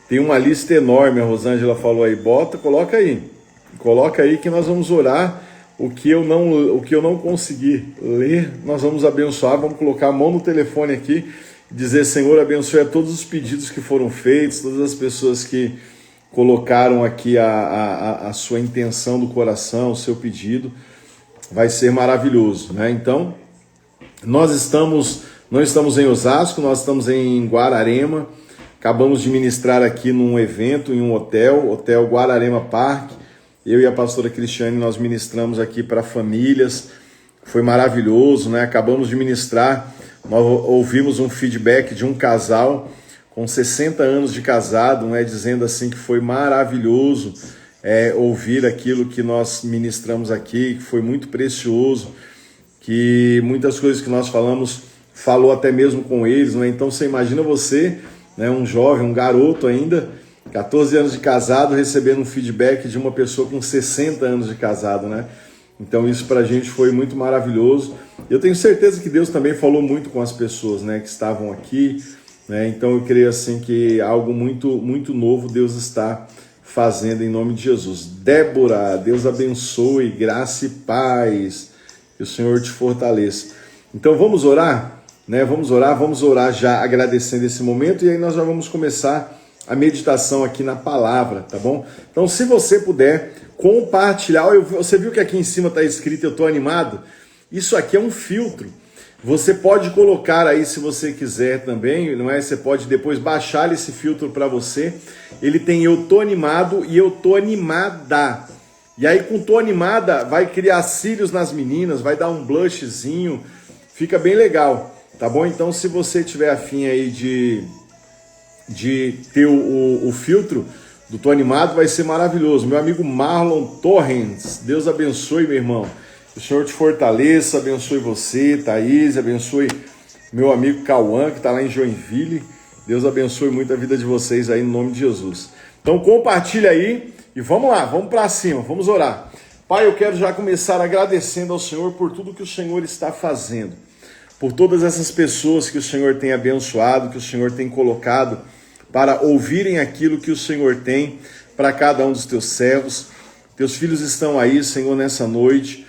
Tem uma lista enorme, a Rosângela falou aí, coloca aí que nós vamos orar. O que eu não consegui ler, nós vamos abençoar, vamos colocar a mão no telefone aqui, dizer: Senhor, abençoe a todos os pedidos que foram feitos, todas as pessoas que colocaram aqui a sua intenção do coração, o seu pedido, vai ser maravilhoso, né? Então, nós não estamos em Osasco, nós estamos em Guararema. Acabamos de ministrar aqui num evento, em um hotel Guararema Park. Eu e a pastora Cristiane, nós ministramos aqui para famílias. Foi maravilhoso, né? Acabamos de ministrar, nós ouvimos um feedback de um casal com 60 anos de casado, né? Dizendo assim que foi maravilhoso ouvir aquilo que nós ministramos aqui, que foi muito precioso, que muitas coisas que nós falou até mesmo com eles, né? Então você imagina você, né, um jovem, um garoto ainda, 14 anos de casado, recebendo um feedback de uma pessoa com 60 anos de casado, né? Então isso pra gente foi muito maravilhoso. Eu tenho certeza que Deus também falou muito com as pessoas, né, que estavam aqui, né? Então eu creio assim que algo muito, muito novo Deus está fazendo em nome de Jesus. Débora, Deus abençoe, graça e paz, que o Senhor te fortaleça. Então vamos orar? Né, vamos orar já agradecendo esse momento, e aí nós já vamos começar a meditação aqui na palavra, tá bom? Então, se você puder compartilhar, você viu que aqui em cima está escrito "eu estou animado"? Isso aqui é um filtro. Você pode colocar aí se você quiser também, não é? Você pode depois baixar esse filtro para você. Ele tem "eu tô animado" e "eu tô animada". E aí com "tô animada" vai criar cílios nas meninas, vai dar um blushzinho, fica bem legal. Tá bom? Então, se você tiver afim aí de ter o filtro do "tô animado", vai ser maravilhoso. Meu amigo Marlon Torrens, Deus abençoe, meu irmão. O Senhor te fortaleça, abençoe você, Thaís, abençoe meu amigo Cauã, que está lá em Joinville. Deus abençoe muito a vida de vocês aí, no nome de Jesus. Então, compartilha aí e vamos lá, vamos para cima, vamos orar. Pai, eu quero já começar agradecendo ao Senhor por tudo que o Senhor está fazendo, por todas essas pessoas que o Senhor tem abençoado, que o Senhor tem colocado para ouvirem aquilo que o Senhor tem para cada um dos teus servos. Teus filhos estão aí, Senhor, nessa noite,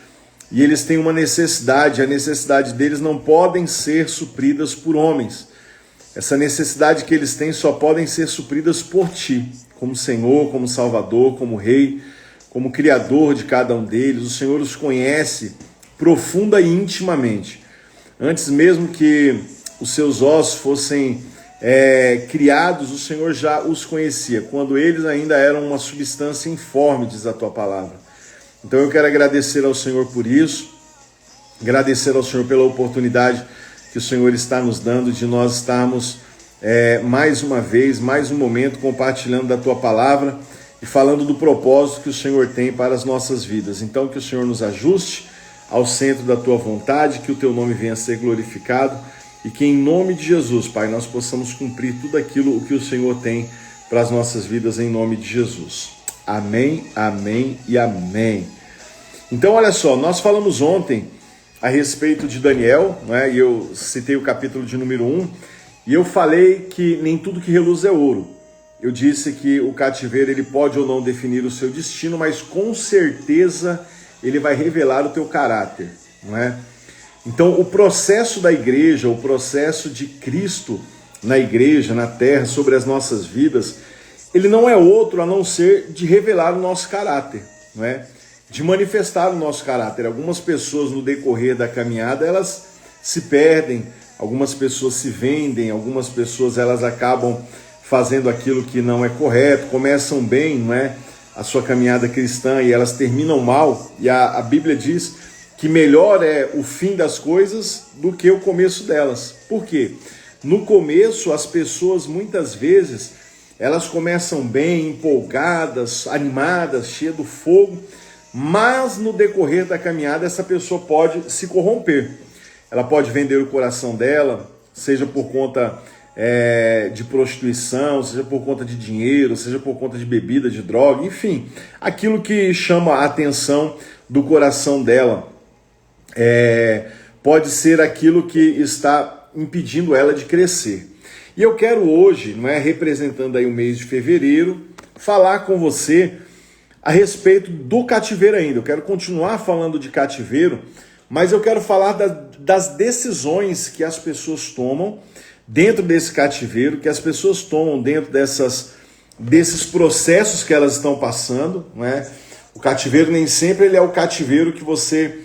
e eles têm uma necessidade. A necessidade deles não podem ser supridas por homens. Essa necessidade que eles têm só podem ser supridas por Ti, como Senhor, como Salvador, como Rei, como Criador de cada um deles. O Senhor os conhece profunda e intimamente. Antes mesmo que os seus ossos fossem criados, o Senhor já os conhecia, quando eles ainda eram uma substância informe, diz a Tua palavra. Então eu quero agradecer ao Senhor por isso, agradecer ao Senhor pela oportunidade que o Senhor está nos dando de nós estarmos mais uma vez, mais um momento, compartilhando da Tua palavra e falando do propósito que o Senhor tem para as nossas vidas. Então que o Senhor nos ajuste ao centro da Tua vontade, que o Teu nome venha a ser glorificado e que em nome de Jesus, Pai, nós possamos cumprir tudo aquilo que o Senhor tem para as nossas vidas em nome de Jesus. Amém, amém e amém. Então olha só, nós falamos ontem a respeito de Daniel, né? E eu citei o capítulo de número 1, e eu falei que nem tudo que reluz é ouro. Eu disse que o cativeiro ele pode ou não definir o seu destino, mas com certeza ele vai revelar o teu caráter, não é? Então, o processo da igreja, o processo de Cristo na igreja, na terra, sobre as nossas vidas, ele não é outro a não ser de revelar o nosso caráter, não é? De manifestar o nosso caráter. Algumas pessoas no decorrer da caminhada, elas se perdem, algumas pessoas se vendem, algumas pessoas elas acabam fazendo aquilo que não é correto, começam bem, não é? A sua caminhada cristã e elas terminam mal, e a Bíblia diz que melhor é o fim das coisas do que o começo delas. Por quê? No começo, as pessoas muitas vezes, elas começam bem, empolgadas, animadas, cheias do fogo, mas no decorrer da caminhada essa pessoa pode se corromper. Ela pode vender o coração dela, seja por conta de prostituição, seja por conta de dinheiro, seja por conta de bebida, de droga, enfim, aquilo que chama a atenção do coração dela. Pode ser aquilo que está impedindo ela de crescer. E eu quero hoje, não é, representando aí o mês de fevereiro, falar com você a respeito do cativeiro ainda. Eu quero continuar falando de cativeiro, mas eu quero falar das decisões que as pessoas tomam dentro desse cativeiro, que as pessoas tomam dentro desses processos que elas estão passando, não é? O cativeiro nem sempre ele é o cativeiro que você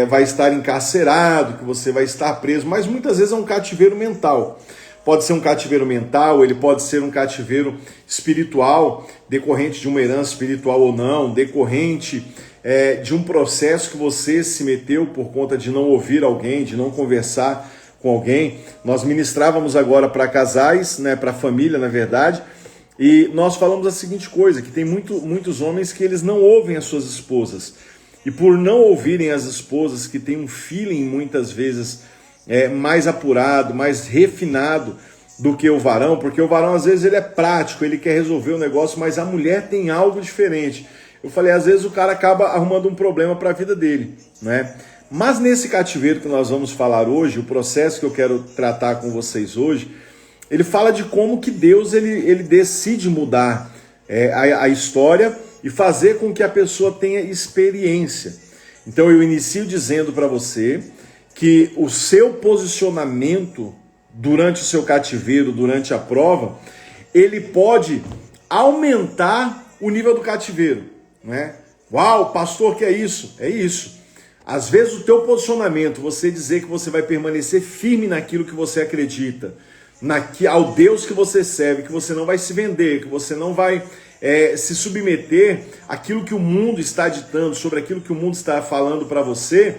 vai estar encarcerado, que você vai estar preso, mas muitas vezes é um cativeiro mental. Pode ser um cativeiro mental, ele pode ser um cativeiro espiritual, decorrente de uma herança espiritual ou não, decorrente de um processo que você se meteu por conta de não ouvir alguém, de não conversar com alguém. Nós ministrávamos agora para casais, né, para família, na verdade, e nós falamos a seguinte coisa, que tem muitos homens que eles não ouvem as suas esposas. E por não ouvirem as esposas, que têm um feeling muitas vezes mais apurado, mais refinado do que o varão, porque o varão às vezes ele é prático, ele quer resolver o negócio, mas a mulher tem algo diferente. Eu falei, às vezes o cara acaba arrumando um problema para a vida dele, né? Mas nesse cativeiro que nós vamos falar hoje, o processo que eu quero tratar com vocês hoje, ele fala de como que Deus ele decide mudar a história e fazer com que a pessoa tenha experiência. Então eu inicio dizendo para você que o seu posicionamento durante o seu cativeiro, durante a prova, ele pode aumentar o nível do cativeiro, né? Uau, pastor, que é isso? É isso. Às vezes o teu posicionamento, você dizer que você vai permanecer firme naquilo que você acredita, ao Deus que você serve, que você não vai se vender, que você não vai se submeter àquilo que o mundo está ditando, sobre aquilo que o mundo está falando para você,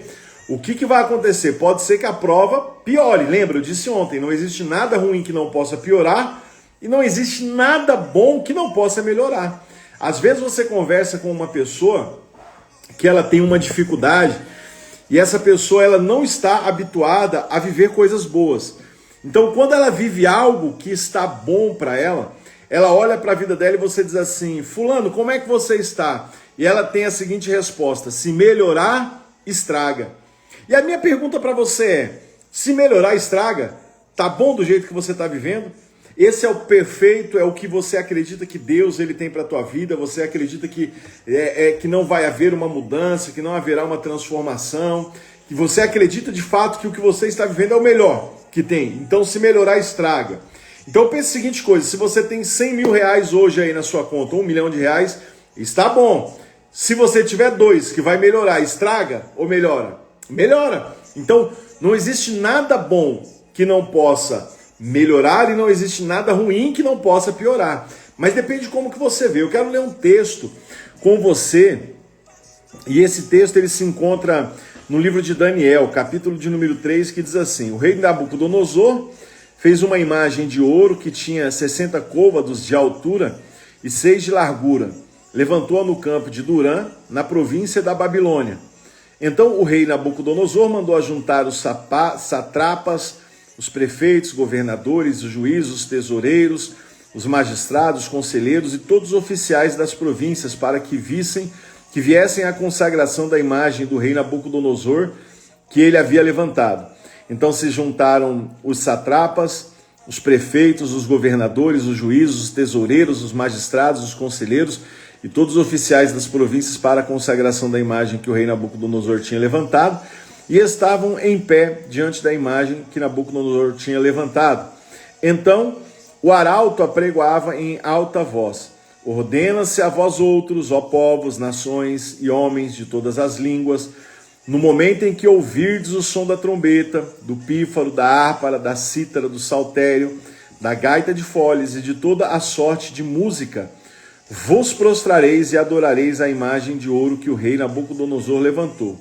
o que vai acontecer? Pode ser que a prova piore. Lembra, eu disse ontem, não existe nada ruim que não possa piorar e não existe nada bom que não possa melhorar. Às vezes você conversa com uma pessoa que ela tem uma dificuldade e essa pessoa ela não está habituada a viver coisas boas. Então, quando ela vive algo que está bom para ela, ela olha para a vida dela e você diz assim, fulano, como é que você está? E ela tem a seguinte resposta, se melhorar, estraga. E a minha pergunta para você é, se melhorar, estraga? Tá bom do jeito que você está vivendo? Esse é o perfeito, é o que você acredita que Deus ele tem para a tua vida, você acredita que não vai haver uma mudança, que não haverá uma transformação, que você acredita de fato que o que você está vivendo é o melhor que tem. Então, se melhorar, estraga. Então, pense a seguinte coisa, se você tem 100 mil reais hoje aí na sua conta, 1 milhão de reais, está bom. Se você tiver 2 que vai melhorar, estraga ou melhora? Melhora. Então, não existe nada bom que não possa melhorar e não existe nada ruim que não possa piorar. Mas depende de como que você vê. Eu quero ler um texto com você, e esse texto ele se encontra no livro de Daniel, capítulo de número 3, que diz assim, o rei Nabucodonosor fez uma imagem de ouro que tinha 60 côvados de altura e 6 de largura. Levantou-a no campo de Durã, na província da Babilônia. Então o rei Nabucodonosor mandou ajuntar os satrapas, os prefeitos, governadores, os juízes, os tesoureiros, os magistrados, os conselheiros e todos os oficiais das províncias para que viessem à consagração da imagem do rei Nabucodonosor que ele havia levantado. Então se juntaram os satrapas, os prefeitos, os governadores, os juízes, os tesoureiros, os magistrados, os conselheiros e todos os oficiais das províncias para a consagração da imagem que o rei Nabucodonosor tinha levantado, e estavam em pé diante da imagem que Nabucodonosor tinha levantado. Então o arauto apregoava em alta voz, ordena-se a vós outros, ó povos, nações e homens de todas as línguas, no momento em que ouvirdes o som da trombeta, do pífaro, da harpa, da cítara, do saltério, da gaita de foles e de toda a sorte de música, vos prostrareis e adorareis a imagem de ouro que o rei Nabucodonosor levantou.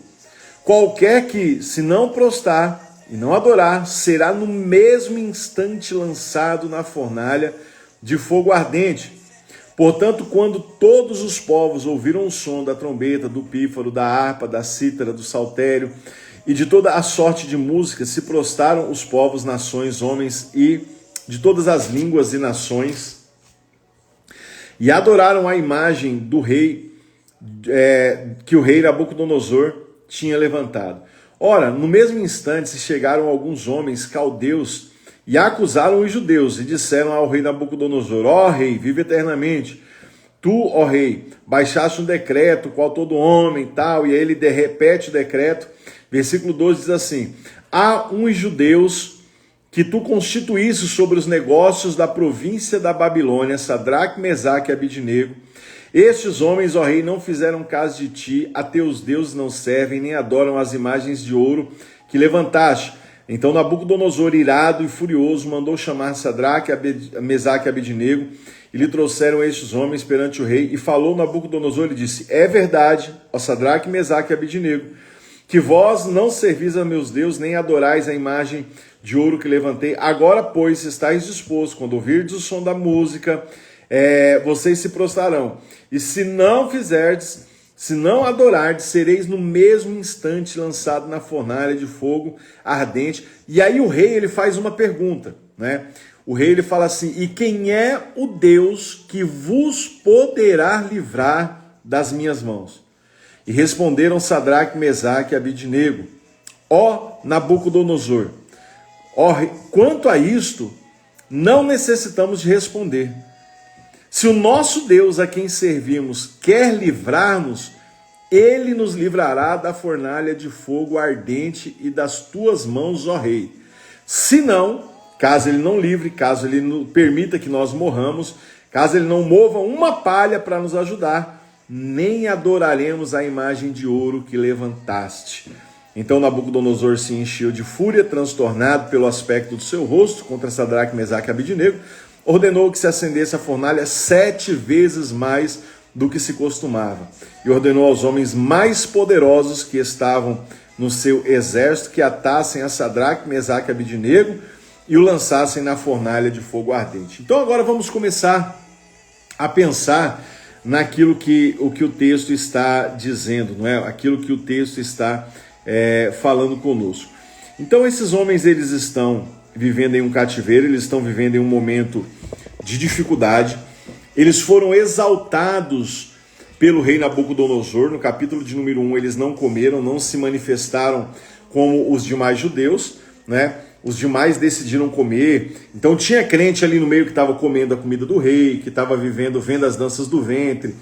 Qualquer que se não prostrar e não adorar, será no mesmo instante lançado na fornalha de fogo ardente. Portanto, quando todos os povos ouviram o som da trombeta, do pífaro, da harpa, da cítara, do saltério e de toda a sorte de música, se prostraram os povos, nações, homens e de todas as línguas e nações, e adoraram a imagem do rei, que o rei Nabucodonosor tinha levantado. Ora, no mesmo instante se chegaram alguns homens caldeus E acusaram os judeus e disseram ao rei Nabucodonosor: ó rei, vive eternamente. Tu, ó rei, baixaste um decreto, qual todo homem tal, e aí ele repete o decreto. Versículo 12 diz assim: há uns judeus que tu constituísse sobre os negócios da província da Babilônia, Sadraque, Mesaque e Abidnego. Estes homens, ó rei, não fizeram caso de ti, a teus deuses não servem, nem adoram as imagens de ouro que levantaste. Então Nabucodonosor, irado e furioso, mandou chamar Sadraque, Mesaque e Abidnego, e lhe trouxeram estes homens perante o rei, e falou Nabucodonosor e disse: é verdade, ó Sadraque, Mesaque e Abidnego, que vós não servis a meus deuses, nem adorais a imagem de ouro que levantei. Agora, pois, se estáis dispostos, quando ouvirdes o som da música, vocês se prostrarão. E se não fizerdes, se não adorardes, sereis no mesmo instante lançado na fornalha de fogo ardente. E aí o rei, ele faz uma pergunta, né? O rei, ele fala assim: e quem é o Deus que vos poderá livrar das minhas mãos? E responderam Sadraque, Mesaque e Abidnego: ó Nabucodonosor, quanto a isto, não necessitamos de responder. Se o nosso Deus a quem servimos quer livrar-nos, ele nos livrará da fornalha de fogo ardente e das tuas mãos, ó rei. Se não, caso ele não livre, caso ele não permita que nós morramos, caso ele não mova uma palha para nos ajudar, nem adoraremos a imagem de ouro que levantaste. Então Nabucodonosor se encheu de fúria, transtornado pelo aspecto do seu rosto contra Sadraque, Mesaque e Abidnego, ordenou que se acendesse a fornalha 7 vezes mais do que se costumava, e ordenou aos homens mais poderosos que estavam no seu exército que atassem a Sadraque, Mesaque e Abidnego e o lançassem na fornalha de fogo ardente. Então agora vamos começar a pensar naquilo que o texto está dizendo, não é? Aquilo que o texto está falando conosco. Então esses homens, eles estão vivendo em um cativeiro, eles estão vivendo em um momento de dificuldade, eles foram exaltados pelo rei Nabucodonosor. No capítulo de número 1, eles não comeram, não se manifestaram como os demais judeus, né? Os demais decidiram comer. Então tinha crente ali no meio que estava comendo a comida do rei, que estava vendo as danças do ventre,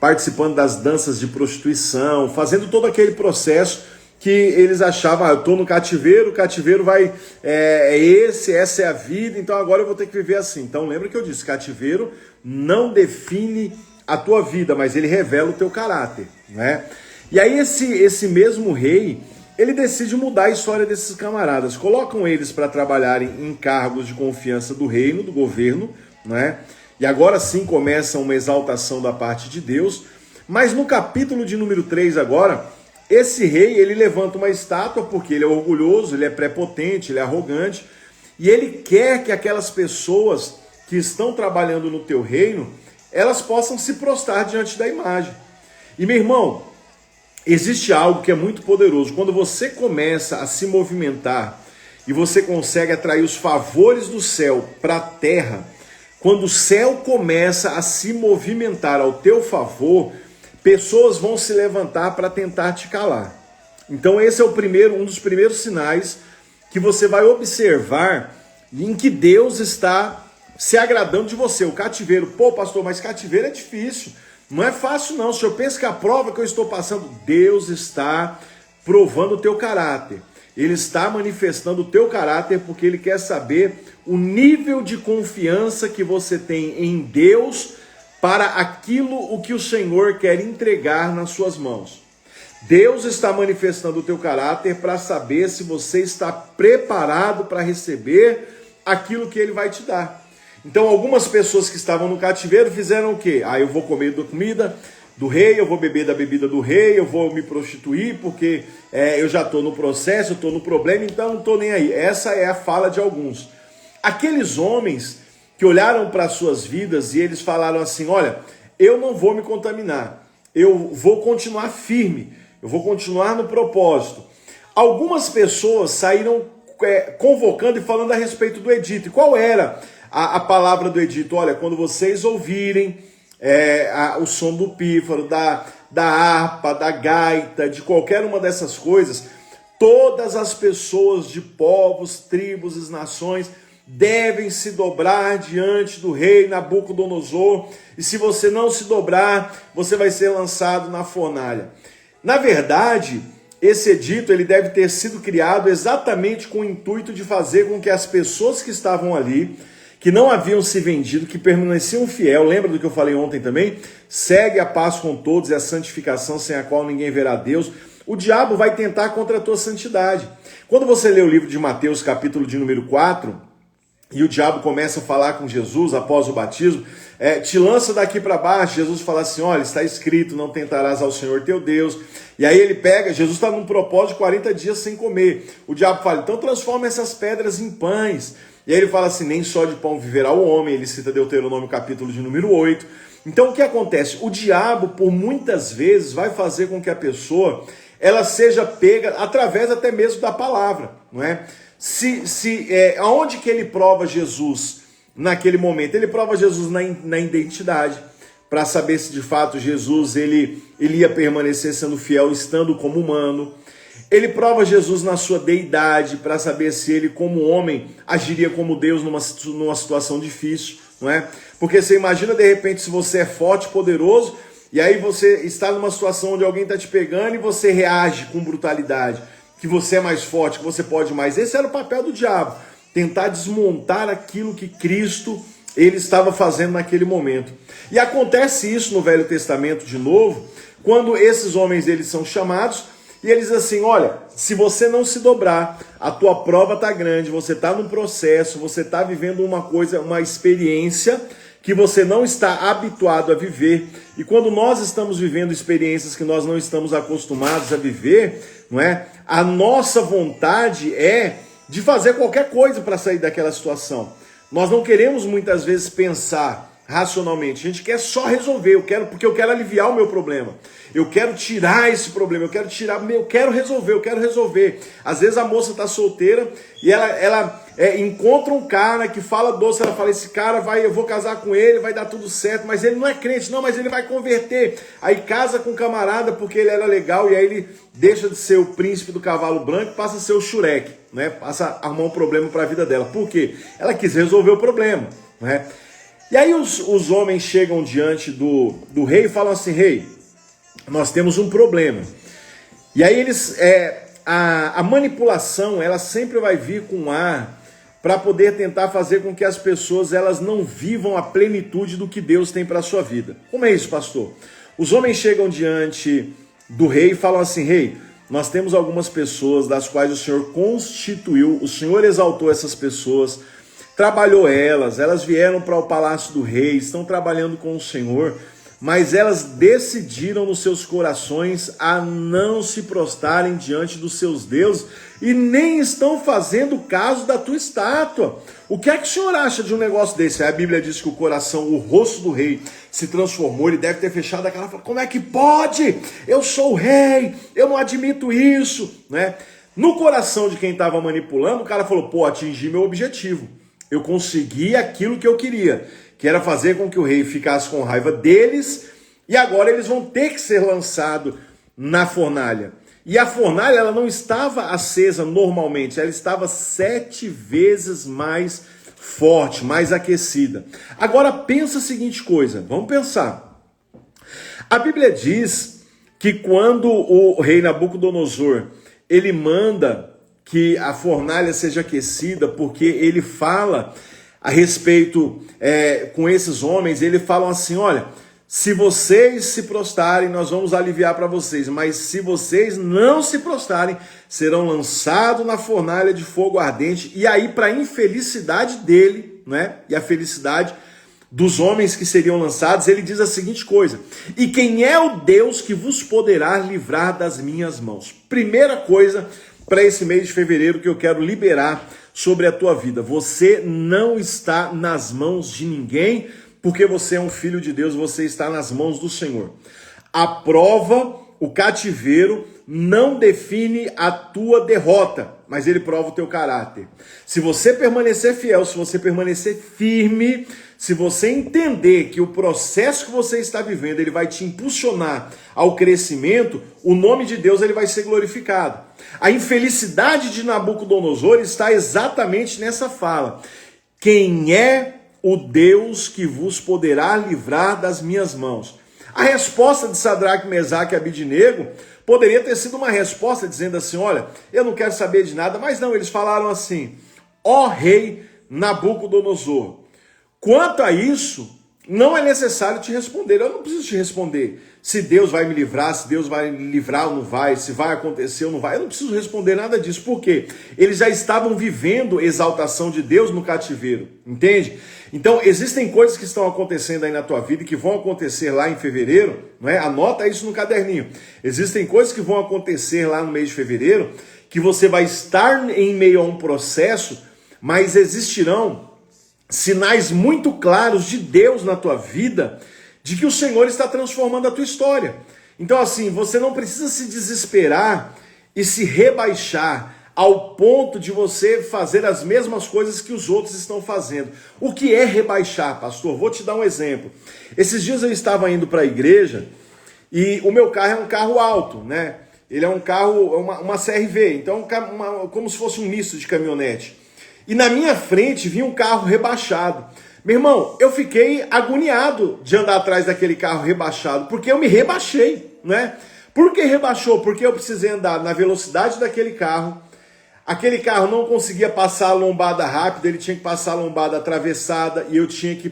participando das danças de prostituição, fazendo todo aquele processo que eles achavam: eu estou no cativeiro, o cativeiro vai, essa é a vida, então agora eu vou ter que viver assim. Então lembra que eu disse, cativeiro não define a tua vida, mas ele revela o teu caráter, né? E aí esse mesmo rei, ele decide mudar a história desses camaradas, colocam eles para trabalharem em cargos de confiança do reino, do governo, né? E agora sim começa uma exaltação da parte de Deus, mas no capítulo de número 3 agora, esse rei, ele levanta uma estátua porque ele é orgulhoso, ele é prepotente, ele é arrogante, e ele quer que aquelas pessoas que estão trabalhando no teu reino, elas possam se prostrar diante da imagem. E meu irmão, existe algo que é muito poderoso. Quando você começa a se movimentar e você consegue atrair os favores do céu para a terra, quando o céu começa a se movimentar ao teu favor, pessoas vão se levantar para tentar te calar. Então esse é um dos primeiros sinais que você vai observar em que Deus está se agradando de você. O cativeiro, pô pastor, mas cativeiro é difícil, não é fácil não. O senhor pensa que a prova que eu estou passando, Deus está provando o teu caráter. Ele está manifestando o teu caráter porque ele quer saber o nível de confiança que você tem em Deus para aquilo o que o Senhor quer entregar nas suas mãos. Deus está manifestando o teu caráter para saber se você está preparado para receber aquilo que ele vai te dar. Então algumas pessoas que estavam no cativeiro fizeram o quê? Eu vou comer da comida do rei, eu vou beber da bebida do rei, eu vou me prostituir porque eu já estou no processo, eu estou no problema, então não estou nem aí. Essa é a fala de alguns. Aqueles homens que olharam para as suas vidas e eles falaram assim: olha, eu não vou me contaminar, eu vou continuar firme, eu vou continuar no propósito. Algumas pessoas saíram convocando e falando a respeito do edito. E qual era a palavra do edito? Olha, quando vocês ouvirem o som do pífaro, da harpa, da gaita, de qualquer uma dessas coisas, Todas as pessoas de povos, tribos e nações devem se dobrar diante do rei Nabucodonosor, e se você não se dobrar, você vai ser lançado na fornalha. Na verdade, esse edito ele deve ter sido criado exatamente com o intuito de fazer com que as pessoas que estavam ali, que não haviam se vendido, que permaneciam fiel, lembra do que eu falei ontem também? Segue a paz com todos e a santificação sem a qual ninguém verá Deus. O diabo vai tentar contra a tua santidade. Quando você lê o livro de Mateus, capítulo de número 4, e o diabo começa a falar com Jesus após o batismo, te lança daqui para baixo. Jesus fala assim, olha, está escrito, não tentarás ao Senhor teu Deus. E aí ele pega, Jesus está num propósito de 40 dias sem comer. O diabo fala, então transforma essas pedras em pães. E aí ele fala assim, nem só de pão viverá o homem. Ele cita Deuteronômio capítulo de número 8. Então o que acontece? O diabo, por muitas vezes, vai fazer com que a pessoa ela seja pega através até mesmo da palavra, não é? Aonde que ele prova Jesus naquele momento? Ele prova Jesus na identidade, para saber se de fato Jesus ele ia permanecer sendo fiel, estando como humano. Ele prova Jesus na sua deidade, para saber se ele como homem agiria como Deus numa situação difícil, não é? Porque você imagina de repente se você é forte, poderoso, e aí você está numa situação onde alguém está te pegando e você reage com brutalidade, que você é mais forte, que você pode mais. Esse era o papel do diabo, tentar desmontar aquilo que Cristo ele estava fazendo naquele momento. E acontece isso no Velho Testamento de novo, quando esses homens eles são chamados e eles dizem assim, olha, se você não se dobrar, a tua prova está grande, você está num processo, você está vivendo uma experiência que você não está habituado a viver. E quando nós estamos vivendo experiências que nós não estamos acostumados a viver, não é? A nossa vontade é de fazer qualquer coisa para sair daquela situação. Nós não queremos muitas vezes pensar racionalmente, a gente quer só resolver, porque eu quero aliviar o meu problema, eu quero tirar esse problema, eu quero resolver. Às vezes a moça está solteira e ela encontra um cara que fala doce, ela fala, esse cara eu vou casar com ele, vai dar tudo certo, mas ele não é crente, não, mas ele vai converter. Aí casa com um camarada porque ele era legal e aí ele deixa de ser o príncipe do cavalo branco e passa a ser o Shurek, né? Passa a arrumar um problema para a vida dela. Por quê? Ela quis resolver o problema, né? E aí os homens chegam diante do rei e falam assim, rei, nós temos um problema. E aí a manipulação, ela sempre vai vir com ar para poder tentar fazer com que as pessoas elas não vivam a plenitude do que Deus tem para a sua vida. Como é isso, pastor? Os homens chegam diante do rei e falam assim, rei, nós temos algumas pessoas das quais o Senhor constituiu, o Senhor exaltou essas pessoas, trabalhou elas vieram para o palácio do rei, estão trabalhando com o Senhor, mas elas decidiram nos seus corações a não se prostrarem diante dos seus deuses e nem estão fazendo caso da tua estátua. O que é que o senhor acha de um negócio desse? Aí a Bíblia diz que o rosto do rei se transformou, ele deve ter fechado a cara e falou, como é que pode? Eu sou o rei, eu não admito isso, né? No coração de quem estava manipulando, o cara falou, pô, atingi meu objetivo. Eu consegui aquilo que eu queria, que era fazer com que o rei ficasse com raiva deles, e agora eles vão ter que ser lançados na fornalha. E a fornalha ela não estava acesa normalmente, ela estava 7 vezes mais forte, mais aquecida. Agora pensa a seguinte coisa, vamos pensar. A Bíblia diz que quando o rei Nabucodonosor, ele manda que a fornalha seja aquecida, porque ele fala a respeito com esses homens, ele fala assim, olha, se vocês se prostrarem, nós vamos aliviar para vocês, mas se vocês não se prostrarem, serão lançados na fornalha de fogo ardente, e aí para a infelicidade dele, né, e a felicidade dos homens que seriam lançados, ele diz a seguinte coisa, e quem é o Deus que vos poderá livrar das minhas mãos? Primeira coisa para esse mês de fevereiro que eu quero liberar sobre a tua vida. Você não está nas mãos de ninguém, porque você é um filho de Deus, você está nas mãos do Senhor. A prova o cativeiro não define a tua derrota, mas ele prova o teu caráter. Se você permanecer fiel, se você permanecer firme, se você entender que o processo que você está vivendo, ele vai te impulsionar ao crescimento, o nome de Deus ele vai ser glorificado. A infelicidade de Nabucodonosor está exatamente nessa fala. Quem é o Deus que vos poderá livrar das minhas mãos? A resposta de Sadraque, Mesaque e Abidnego poderia ter sido uma resposta dizendo assim, olha, eu não quero saber de nada, mas não, eles falaram assim, ó rei Nabucodonosor, quanto a isso, não é necessário te responder, eu não preciso te responder se Deus vai me livrar, se Deus vai me livrar ou não vai, se vai acontecer ou não vai, eu não preciso responder nada disso, por quê? Eles já estavam vivendo exaltação de Deus no cativeiro, entende? Então, existem coisas que estão acontecendo aí na tua vida e que vão acontecer lá em fevereiro, não é? Anota isso no caderninho. Existem coisas que vão acontecer lá no mês de fevereiro, que você vai estar em meio a um processo, mas existirão sinais muito claros de Deus na tua vida, de que o Senhor está transformando a tua história. Então assim, você não precisa se desesperar e se rebaixar ao ponto de você fazer as mesmas coisas que os outros estão fazendo. O que é rebaixar, pastor? Vou te dar um exemplo. Esses dias eu estava indo para a igreja e o meu carro é um carro alto, né? Ele é um carro, uma CR-V, então como se fosse um misto de caminhonete. E na minha frente vinha um carro rebaixado. Meu irmão, eu fiquei agoniado de andar atrás daquele carro rebaixado, porque eu me rebaixei, né? Por que rebaixou? Porque eu precisei andar na velocidade daquele carro. Aquele carro não conseguia passar a lombada rápida, ele tinha que passar a lombada atravessada e eu tinha que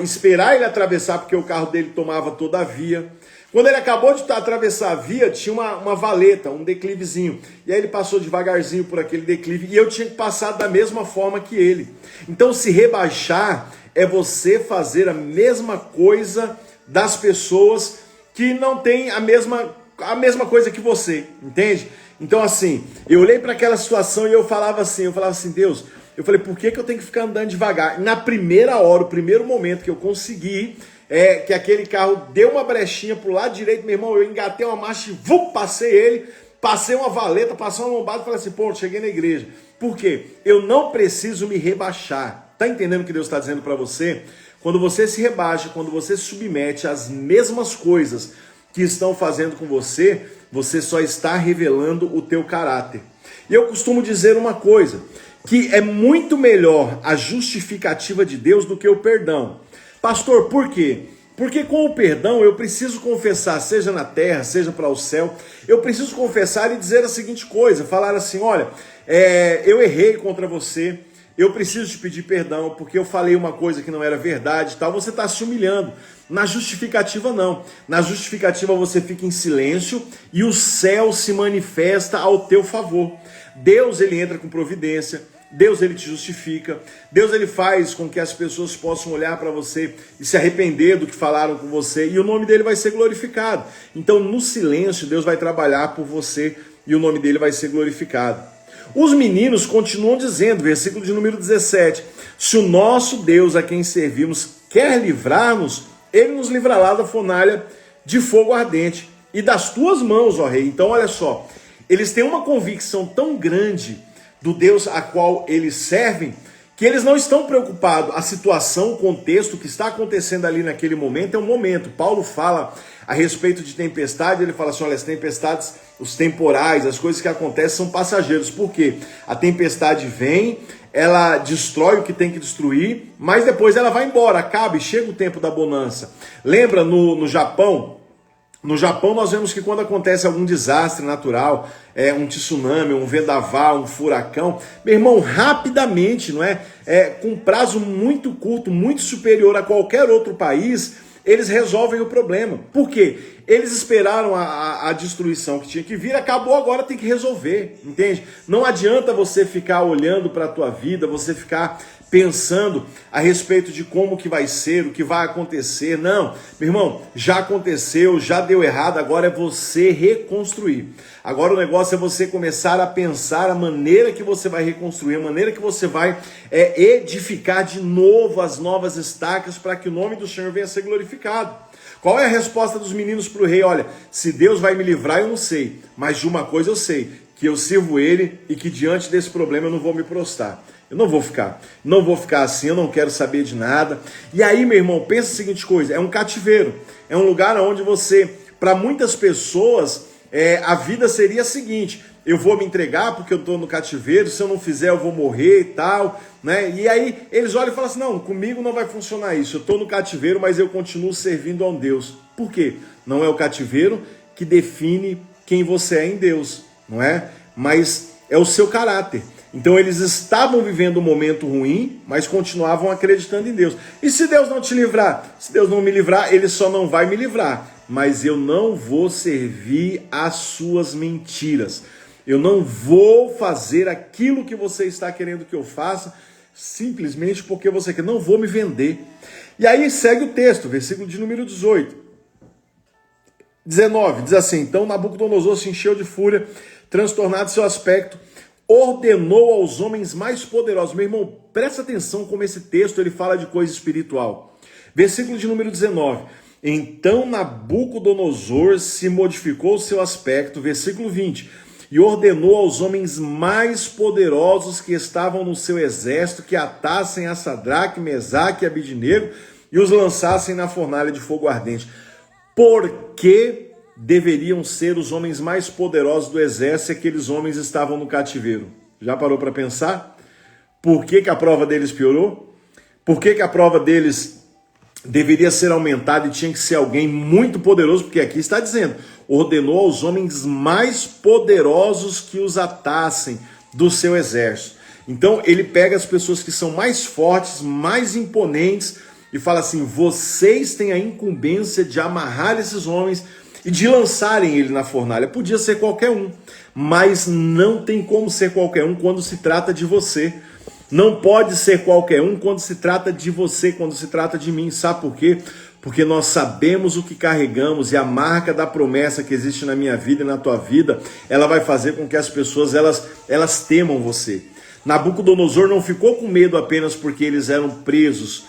esperar ele atravessar porque o carro dele tomava toda a via. Quando ele acabou de atravessar a via, tinha uma valeta, um declivezinho. E aí ele passou devagarzinho por aquele declive e eu tinha que passar da mesma forma que ele. Então se rebaixar é você fazer a mesma coisa das pessoas que não têm a mesma coisa que você, entende? Então assim, eu olhei para aquela situação e eu falava assim, Deus, eu falei, por que eu tenho que ficar andando devagar? Na primeira hora, o primeiro momento que eu consegui, que aquele carro deu uma brechinha pro lado direito, meu irmão, eu engatei uma marcha e passei ele, passei uma valeta, passei uma lombada e falei assim, pô, cheguei na igreja. Por quê? Eu não preciso me rebaixar. Tá entendendo o que Deus está dizendo para você? Quando você se rebaixa, quando você se submete às mesmas coisas que estão fazendo com você, você só está revelando o teu caráter. E eu costumo dizer uma coisa, que é muito melhor a justificativa de Deus do que o perdão. Pastor, por quê? Porque com o perdão eu preciso confessar, seja na terra, seja para o céu, eu preciso confessar e dizer a seguinte coisa, falar assim, olha, eu errei contra você, eu preciso te pedir perdão porque eu falei uma coisa que não era verdade, tal. Você está se humilhando. Na justificativa não. Na justificativa você fica em silêncio e o céu se manifesta ao teu favor. Deus ele entra com providência. Deus ele te justifica, Deus ele faz com que as pessoas possam olhar para você e se arrepender do que falaram com você e o nome dele vai ser glorificado. Então no silêncio Deus vai trabalhar por você e o nome dele vai ser glorificado. Os meninos continuam dizendo, versículo de número 17, se o nosso Deus a quem servimos quer livrar-nos, ele nos livrará da fornalha de fogo ardente e das tuas mãos, ó rei. Então olha só, eles têm uma convicção tão grande do Deus a qual eles servem, que eles não estão preocupados. A situação, o contexto, o que está acontecendo ali naquele momento é um momento. Paulo fala a respeito de tempestade, ele fala assim, olha, as tempestades, os temporais, as coisas que acontecem são passageiros. Por quê? A tempestade vem, ela destrói o que tem que destruir, mas depois ela vai embora, acaba e chega o tempo da bonança. Lembra no Japão? No Japão nós vemos que quando acontece algum desastre natural, um tsunami, um vendaval, um furacão, meu irmão, rapidamente, não é? Com prazo muito curto, muito superior a qualquer outro país, eles resolvem o problema. Por quê? Eles esperaram a destruição que tinha que vir, acabou, agora tem que resolver, entende? Não adianta você ficar olhando para a tua vida, você ficar pensando a respeito de como que vai ser, o que vai acontecer. Não, meu irmão, já aconteceu, já deu errado, agora é você reconstruir. Agora o negócio é você começar a pensar a maneira que você vai reconstruir, a maneira que você vai edificar de novo as novas estacas para que o nome do Senhor venha a ser glorificado. Qual é a resposta dos meninos para o rei? Olha, se Deus vai me livrar, eu não sei, mas de uma coisa eu sei, que eu sirvo ele e que diante desse problema eu não vou me prostrar. Eu não vou ficar assim, eu não quero saber de nada. E aí, meu irmão, pensa a seguinte coisa, é um cativeiro, é um lugar onde você, para muitas pessoas, a vida seria a seguinte: eu vou me entregar porque eu estou no cativeiro, se eu não fizer eu vou morrer e tal, né? E aí eles olham e falam assim, não, comigo não vai funcionar isso, eu estou no cativeiro, mas eu continuo servindo a um Deus. Por quê? Não é o cativeiro que define quem você é em Deus, não é? Mas é o seu caráter. Então eles estavam vivendo um momento ruim, mas continuavam acreditando em Deus. E se Deus não te livrar? Se Deus não me livrar, Ele só não vai me livrar. Mas eu não vou servir às suas mentiras. Eu não vou fazer aquilo que você está querendo que eu faça, simplesmente porque você quer. Não vou me vender. E aí segue o texto, versículo de número 19, diz assim: então Nabucodonosor se encheu de fúria, transtornado seu aspecto, ordenou aos homens mais poderosos. Meu irmão, presta atenção como esse texto ele fala de coisa espiritual. Versículo de número 19. Então Nabucodonosor se modificou o seu aspecto. Versículo 20. E ordenou aos homens mais poderosos que estavam no seu exército que atassem a Sadraque, Mesaque e Abidnego e os lançassem na fornalha de fogo ardente. Por que deveriam ser os homens mais poderosos do exército e aqueles homens estavam no cativeiro? Já parou para pensar? Por que a prova deles piorou? Por que a prova deles deveria ser aumentada e tinha que ser alguém muito poderoso? Porque aqui está dizendo, ordenou aos homens mais poderosos que os atassem do seu exército. Então ele pega as pessoas que são mais fortes, mais imponentes e fala assim, vocês têm a incumbência de amarrar esses homens e de lançarem ele na fornalha. Podia ser qualquer um, mas não tem como ser qualquer um quando se trata de você. Não pode ser qualquer um quando se trata de você, quando se trata de mim. Sabe por quê? Porque nós sabemos o que carregamos e a marca da promessa que existe na minha vida e na tua vida, ela vai fazer com que as pessoas elas temam você. Nabucodonosor não ficou com medo apenas porque eles eram presos,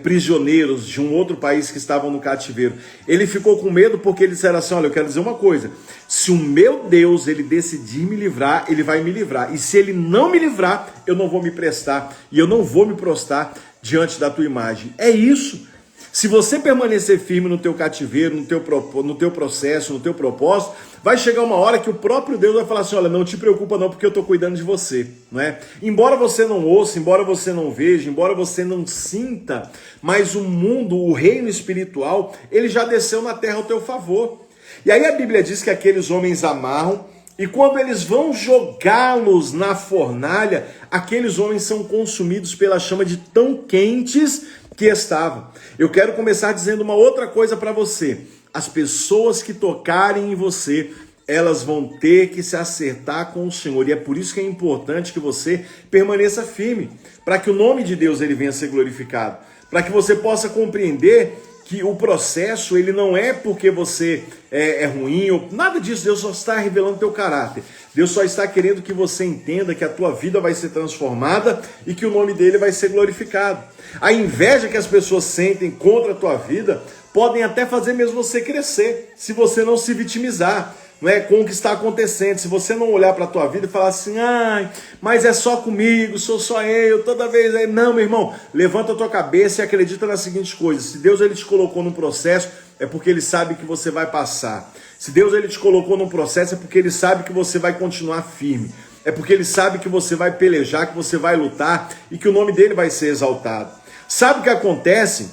prisioneiros de um outro país que estavam no cativeiro. Ele ficou com medo porque eles disseram assim, olha, eu quero dizer uma coisa, se o meu Deus, ele decidir me livrar, ele vai me livrar, e se ele não me livrar, eu não vou me prestar, e eu não vou me prostrar diante da tua imagem. É isso. Se você permanecer firme no teu cativeiro, no teu processo, no teu propósito, vai chegar uma hora que o próprio Deus vai falar assim, olha, não te preocupa não, porque eu estou cuidando de você, não é? Embora você não ouça, embora você não veja, embora você não sinta, mas o mundo, o reino espiritual, ele já desceu na terra ao teu favor. E aí a Bíblia diz que aqueles homens amarram, e quando eles vão jogá-los na fornalha, aqueles homens são consumidos pela chama de tão quentes que estavam. Eu quero começar dizendo uma outra coisa para você. As pessoas que tocarem em você, elas vão ter que se acertar com o Senhor. E é por isso que é importante que você permaneça firme, para que o nome de Deus ele venha a ser glorificado, para que você possa compreender que o processo ele não é porque você é ruim, ou nada disso. Deus só está revelando teu caráter. Deus só está querendo que você entenda que a tua vida vai ser transformada e que o nome dele vai ser glorificado. A inveja que as pessoas sentem contra a tua vida podem até fazer mesmo você crescer, se você não se vitimizar, não é, com o que está acontecendo. Se você não olhar para a tua vida e falar assim, ai, mas é só comigo, sou só eu, toda vez aí. Não, meu irmão, levanta a tua cabeça e acredita na seguinte coisa, se Deus ele te colocou num processo, é porque ele sabe que você vai passar. Se Deus ele te colocou num processo, é porque ele sabe que você vai continuar firme. É porque ele sabe que você vai pelejar, que você vai lutar e que o nome dele vai ser exaltado. Sabe o que acontece?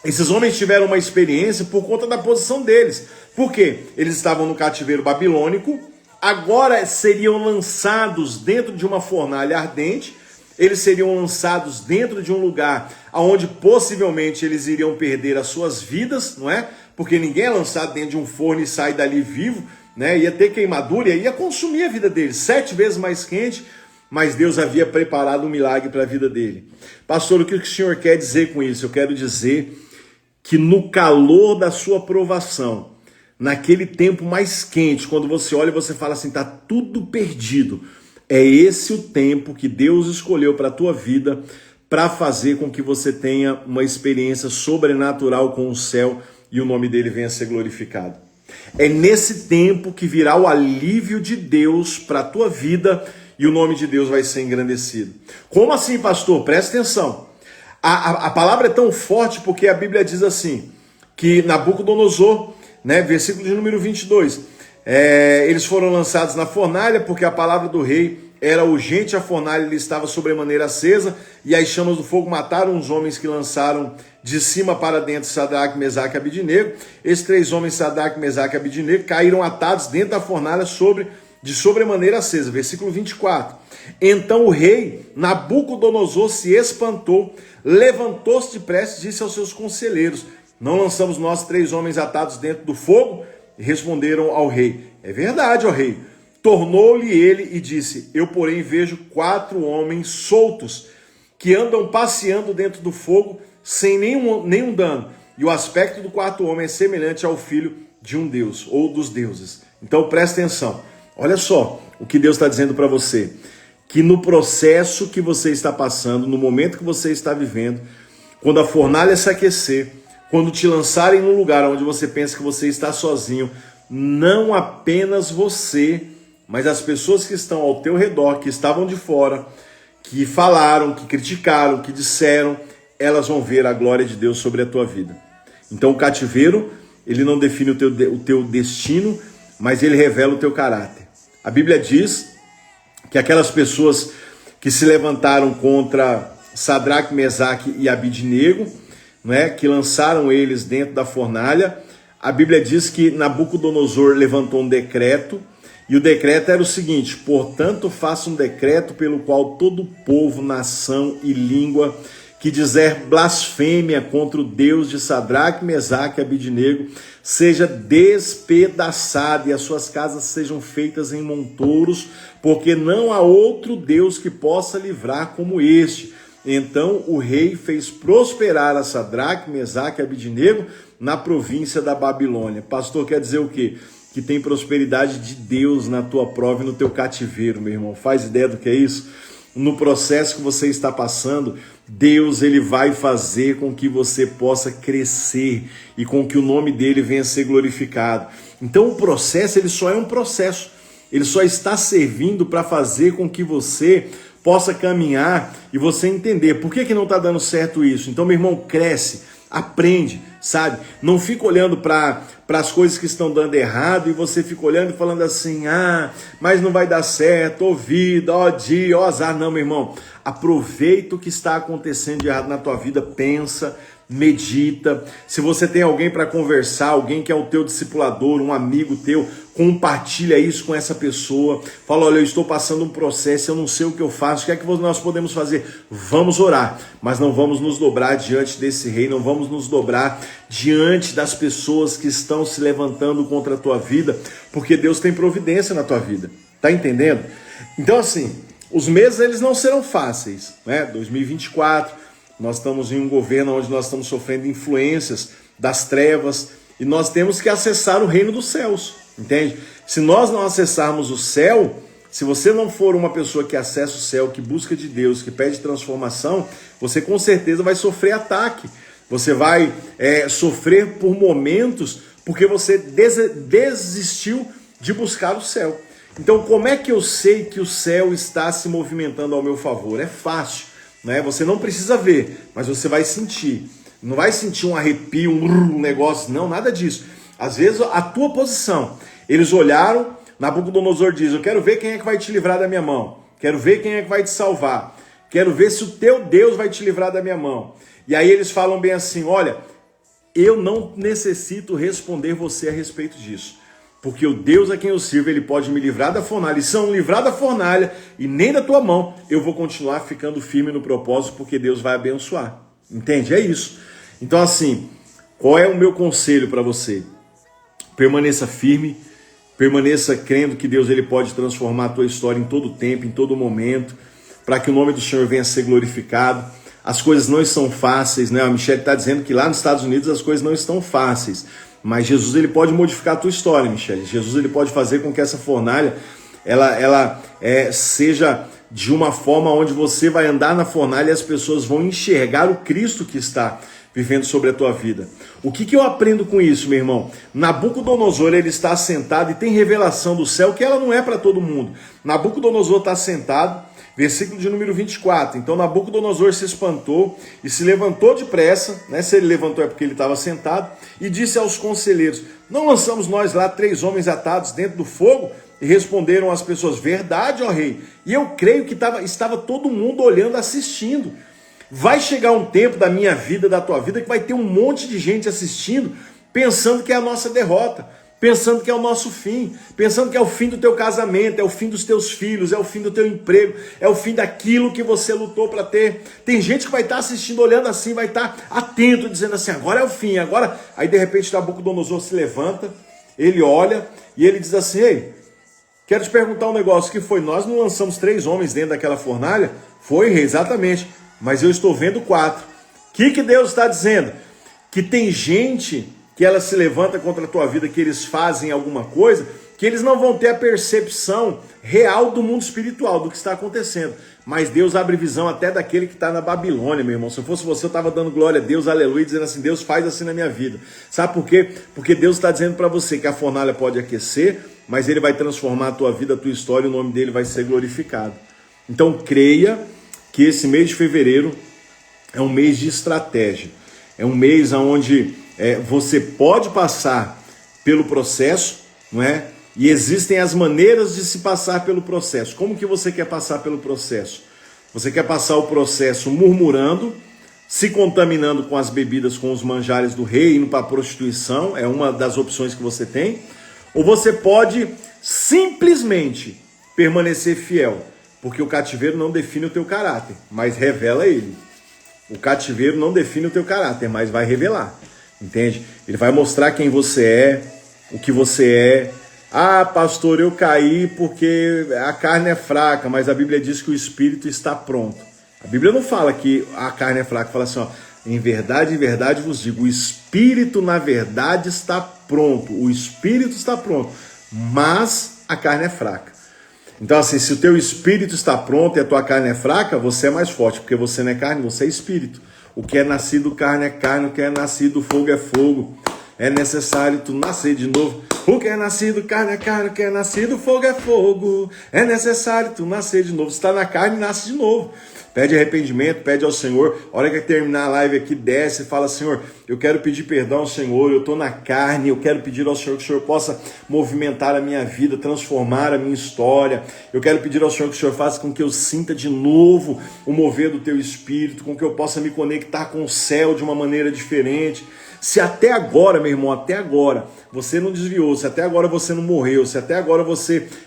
Esses homens tiveram uma experiência por conta da posição deles. Por quê? Eles estavam no cativeiro babilônico, agora seriam lançados dentro de uma fornalha ardente, eles seriam lançados dentro de um lugar onde possivelmente eles iriam perder as suas vidas, não é? Porque ninguém é lançado dentro de um forno e sai dali vivo, né? Ia ter queimadura e ia consumir a vida deles, 7 vezes mais quente, mas Deus havia preparado um milagre para a vida dele. Pastor, o que o senhor quer dizer com isso? Eu quero dizer que no calor da sua provação, naquele tempo mais quente, quando você olha e você fala assim, tá tudo perdido, é esse o tempo que Deus escolheu para a tua vida, para fazer com que você tenha uma experiência sobrenatural com o céu e o nome dele venha a ser glorificado. É nesse tempo que virá o alívio de Deus para a tua vida e o nome de Deus vai ser engrandecido. Como assim, pastor? Presta atenção. A palavra é tão forte porque a Bíblia diz assim, que Nabucodonosor, né, versículo de número 22, eles foram lançados na fornalha porque a palavra do rei era urgente, a fornalha lhe estava sobremaneira acesa, e as chamas do fogo mataram os homens que lançaram de cima para dentro Sadraque, Mesaque e Abidnego. Esses 3 homens, Sadraque, Mesaque e Abidnego, caíram atados dentro da fornalha de sobremaneira acesa. Versículo 24. Então o rei Nabucodonosor se espantou, levantou-se depressa e disse aos seus conselheiros: não lançamos nós 3 homens atados dentro do fogo? E responderam ao rei: é verdade, ó rei. Tornou-lhe ele e disse: eu, porém, vejo 4 homens soltos que andam passeando dentro do fogo sem nenhum dano. E o aspecto do 4º homem é semelhante ao filho de um deus, ou dos deuses. Então presta atenção. Olha só o que Deus está dizendo para você. Que no processo que você está passando, no momento que você está vivendo, quando a fornalha se aquecer, quando te lançarem num lugar onde você pensa que você está sozinho, não apenas você, mas as pessoas que estão ao teu redor, que estavam de fora, que falaram, que criticaram, que disseram, elas vão ver a glória de Deus sobre a tua vida. Então o cativeiro, ele não define o teu destino, mas ele revela o teu caráter. A Bíblia diz que aquelas pessoas que se levantaram contra Sadraque, Mesaque e Abidnego, né, que lançaram eles dentro da fornalha, a Bíblia diz que Nabucodonosor levantou um decreto, e o decreto era o seguinte: portanto, faça um decreto pelo qual todo povo, nação e língua que dizer blasfêmia contra o Deus de Sadraque, Mesaque e Abidnego seja despedaçado e as suas casas sejam feitas em montouros, porque não há outro Deus que possa livrar como este. Então o rei fez prosperar a Sadraque, Mesaque e Abidnego na província da Babilônia. Pastor, quer dizer o quê? Que tem prosperidade de Deus na tua prova e no teu cativeiro, meu irmão. Faz ideia do que é isso? No processo que você está passando, Deus, ele vai fazer com que você possa crescer e com que o nome dele venha a ser glorificado. Então o processo, ele só é um processo. Ele só está servindo para fazer com que você possa caminhar e você entender por que não está dando certo isso. Então, meu irmão, cresce, aprende, sabe? Não fica olhando para as coisas que estão dando errado e você fica olhando e falando assim: ah, mas não vai dar certo, ó vida, ó dia, ó azar. Não, meu irmão, aproveita o que está acontecendo de errado na tua vida, pensa, medita. Se você tem alguém para conversar, alguém que é o teu discipulador, um amigo teu, compartilha isso com essa pessoa. Fala: olha, eu estou passando um processo, eu não sei o que eu faço, o que é que nós podemos fazer? Vamos orar, mas não vamos nos dobrar diante desse rei, não vamos nos dobrar diante das pessoas que estão se levantando contra a tua vida, porque Deus tem providência na tua vida. Tá entendendo? Então, assim, os meses eles não serão fáceis, né? 2024, nós estamos em um governo onde nós estamos sofrendo influências das trevas e nós temos que acessar o reino dos céus, entende? Se nós não acessarmos o céu, se você não for uma pessoa que acessa o céu, que busca de Deus, que pede transformação, você com certeza vai sofrer ataque. Você vai sofrer por momentos porque você desistiu de buscar o céu. Então, como é que eu sei que o céu está se movimentando ao meu favor? É fácil, né? Você não precisa ver, mas você vai sentir. Não vai sentir um arrepio, um negócio, não, nada disso. Às vezes, a tua posição. Eles olharam, Nabucodonosor diz: eu quero ver quem é que vai te livrar da minha mão. Quero ver quem é que vai te salvar. Quero ver se o teu Deus vai te livrar da minha mão. E aí eles falam bem assim: olha, eu não necessito responder você a respeito disso. Porque o Deus a quem eu sirvo, ele pode me livrar da fornalha. E se não livrar da fornalha e nem da tua mão, eu vou continuar ficando firme no propósito, porque Deus vai abençoar. Entende? É isso. Então, assim, qual é o meu conselho para você? Permaneça firme, permaneça crendo que Deus ele pode transformar a tua história em todo tempo, em todo momento, para que o nome do Senhor venha a ser glorificado. As coisas não estão fáceis, né? A Michelle está dizendo que lá nos Estados Unidos as coisas não estão fáceis. Mas Jesus ele pode modificar a tua história, Michelle. Jesus ele pode fazer com que essa fornalha ela seja de uma forma onde você vai andar na fornalha e as pessoas vão enxergar o Cristo que está vivendo sobre a tua vida. O que eu aprendo com isso, meu irmão? Nabucodonosor, ele está sentado e tem revelação do céu que ela não é para todo mundo. Nabucodonosor está sentado, versículo de número 24. Então Nabucodonosor se espantou e se levantou depressa, né? Se ele levantou é porque ele estava sentado, e disse aos conselheiros: não lançamos nós lá 3 homens atados dentro do fogo? E responderam as pessoas: verdade, ó rei. E eu creio que estava todo mundo olhando, assistindo. Vai chegar um tempo da minha vida, da tua vida, que vai ter um monte de gente assistindo, pensando que é a nossa derrota, pensando que é o nosso fim, pensando que é o fim do teu casamento, é o fim dos teus filhos, é o fim do teu emprego, é o fim daquilo que você lutou para ter. Tem gente que vai estar assistindo, olhando assim, vai estar atento, dizendo assim: agora é o fim, agora. Aí de repente Nabucodonosor se levanta, ele olha e ele diz assim: ei, quero te perguntar um negócio, que foi? Nós não lançamos 3 homens dentro daquela fornalha? Foi, rei, exatamente. Mas eu estou vendo 4. O que Deus está dizendo? Que tem gente que ela se levanta contra a tua vida, que eles fazem alguma coisa, que eles não vão ter a percepção real do mundo espiritual, do que está acontecendo. Mas Deus abre visão até daquele que está na Babilônia, meu irmão. Se eu fosse você, eu estava dando glória a Deus, aleluia, dizendo assim: Deus faz assim na minha vida. Sabe por quê? Porque Deus está dizendo para você que a fornalha pode aquecer, mas Ele vai transformar a tua vida, a tua história, e o nome dEle vai ser glorificado. Então creia que esse mês de fevereiro é um mês de estratégia. É um mês onde você pode passar pelo processo, não é? E existem as maneiras de se passar pelo processo. Como que você quer passar pelo processo? Você quer passar o processo murmurando, se contaminando com as bebidas, com os manjares do rei, indo para a prostituição, é uma das opções que você tem. Ou você pode simplesmente permanecer fiel, porque o cativeiro não define o teu caráter, mas revela ele. O cativeiro não define o teu caráter, mas vai revelar, entende? Ele vai mostrar quem você é, o que você é. Ah, pastor, eu caí porque a carne é fraca, mas a Bíblia diz que o espírito está pronto. A Bíblia não fala que a carne é fraca, fala assim, ó: em verdade vos digo, o espírito na verdade está pronto, o espírito está pronto, mas a carne é fraca. Então assim, se o teu espírito está pronto e a tua carne é fraca, você é mais forte, porque você não é carne, você é espírito. O que é nascido carne é carne, o que é nascido fogo é fogo. É necessário tu nascer de novo. O que é nascido carne é carne, o que é nascido fogo é fogo. É necessário tu nascer de novo. Se está na carne, nasce de novo. Pede arrependimento, pede ao Senhor. A hora que terminar a live aqui, desce e fala: Senhor, eu quero pedir perdão ao Senhor, eu estou na carne, eu quero pedir ao Senhor que o Senhor possa movimentar a minha vida, transformar a minha história. Eu quero pedir ao Senhor que o Senhor faça com que eu sinta de novo o mover do teu espírito, com que eu possa me conectar com o céu de uma maneira diferente. Se até agora, meu irmão, até agora você não desviou, se até agora você não morreu, se até agora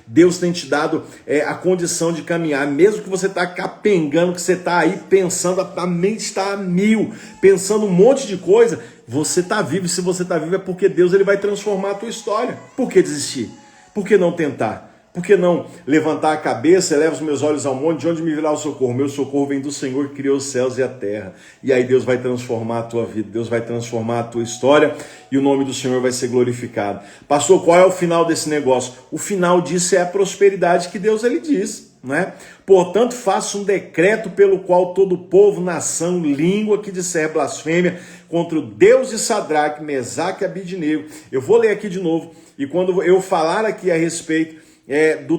Deus tem te dado a condição de caminhar, mesmo que você está capengando, que você está aí pensando, a mente está a mil, pensando um monte de coisa, você está vivo. E se você está vivo é porque Deus ele vai transformar a tua história. Por que desistir? Por que não tentar? Por que não levantar a cabeça, eleva os meus olhos ao monte, de onde me virá o socorro? Meu socorro vem do Senhor que criou os céus e a terra. E aí Deus vai transformar a tua vida, Deus vai transformar a tua história e o nome do Senhor vai ser glorificado. Pastor, qual é o final desse negócio? O final disso é a prosperidade que Deus ele diz, né? Portanto, faça um decreto pelo qual todo povo, nação, língua que disser blasfêmia contra o Deus de Sadraque, Mesaque e Abidnego. Eu vou ler aqui de novo, e quando eu falar aqui a respeito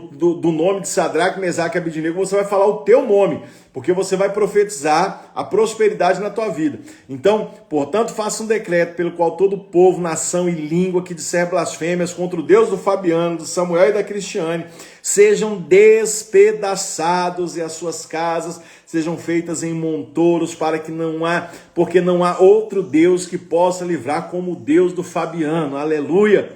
do nome de Sadraque, Mesaque e Abidnego, você vai falar o teu nome, porque você vai profetizar a prosperidade na tua vida. Então, portanto, faça um decreto pelo qual todo povo, nação e língua que disser blasfêmias contra o Deus do Fabiano, do Samuel e da Cristiane, sejam despedaçados e as suas casas sejam feitas em montouros, porque não há outro Deus que possa livrar como o Deus do Fabiano. Aleluia!